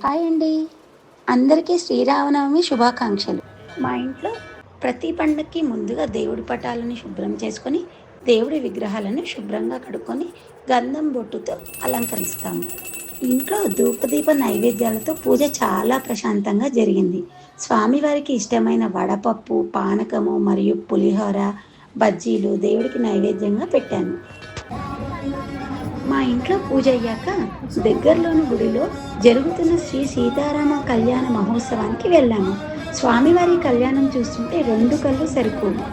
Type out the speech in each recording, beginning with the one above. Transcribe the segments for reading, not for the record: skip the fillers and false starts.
Hi అండి, అందరికీ శ్రీరామనవమి శుభాకాంక్షలు. మా ఇంట్లో ప్రతి పండక్కి ముందుగా దేవుడి పటాలను శుభ్రం చేసుకొని దేవుడి విగ్రహాలను శుభ్రంగా కడుక్కొని గంధం బొట్టుతో అలంకరిస్తాము. ఇంట్లో ధూపదీప నైవేద్యాలతో పూజ చాలా ప్రశాంతంగా జరిగింది. స్వామివారికి ఇష్టమైన వడపప్పు, పానకము మరియు పులిహోర, బజ్జీలు దేవుడికి నైవేద్యంగా పెట్టాను. మా ఇంట్లో పూజ అయ్యాక దగ్గరలోని గుడిలో జరుగుతున్న శ్రీ సీతారామ కళ్యాణ మహోత్సవానికి వెళ్ళాము. స్వామివారి కళ్యాణం చూస్తుంటే రెండు కళ్ళు సరిపోవు.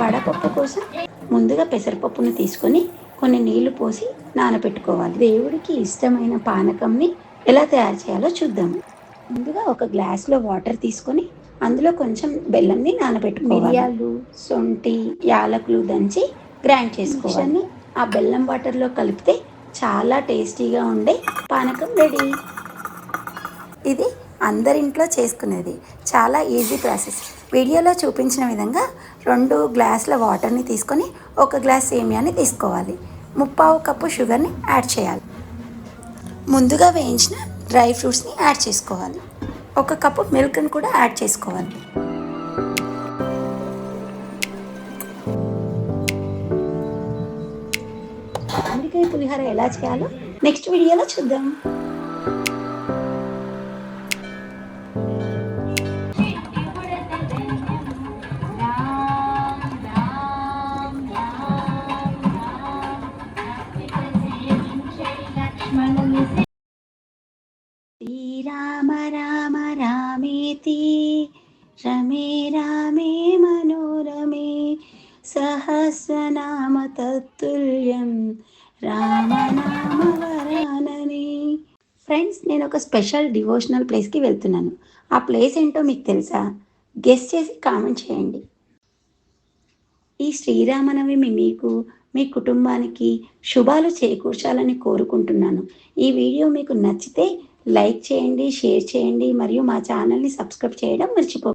వడపప్పు కోసం ముందుగా పెసరపప్పును తీసుకొని కొన్ని నీళ్లు పోసి నానబెట్టుకోవాలి. దేవుడికి ఇష్టమైన పానకంని ఎలా తయారు చేయాలో చూద్దాం. ముందుగా ఒక గ్లాస్లో వాటర్ తీసుకొని అందులో కొంచెం బెల్లంని నానబెట్టుకోవాలి. మిరియాలు, శొంఠి, యాలకులు దంచి గ్రైండ్ చేసుకోవాలి. ఆ బెల్లం వాటర్లో కలిపితే చాలా టేస్టీగా ఉండే పానకం రెడీ. ఇది అందరింట్లో చేసుకునేది, చాలా ఈజీ ప్రాసెస్. వీడియోలో చూపించిన విధంగా 2 గ్లాసుల వాటర్ని తీసుకొని 1 గ్లాస్ సేమియాని తీసుకోవాలి. 3/4 కప్పు షుగర్ని యాడ్ చేయాలి. ముందుగా వేయించిన డ్రై ఫ్రూట్స్ని యాడ్ చేసుకోవాలి. 1 కప్పు మిల్క్ని కూడా యాడ్ చేసుకోవాలి. మామిడికాయ పులిహోర ఎలా చేయాలో నెక్స్ట్ వీడియోలో చూద్దాం. శ్రీరామ రామ రామేతి రమే రామే మనోరమే సహస్రనామ తత్తుల్యం రామనామ వరాననే. ఫ్రెండ్స్, నేను ఒక స్పెషల్ డివోషనల్ ప్లేస్కి వెళ్తున్నాను. ఆ ప్లేస్ ఏంటో మీకు తెలుసా? గెస్ చేసి కామెంట్ చేయండి. ఈ శ్రీరామనవమి మీకు, మీ కుటుంబానికి శుభాలు చేకూర్చాలని కోరుకుంటున్నాను. ఈ వీడియో మీకు నచ్చితే లైక్ చేయండి, షేర్ చేయండి మరియు మా ఛానల్ని సబ్స్క్రైబ్ చేయడం మర్చిపోకండి.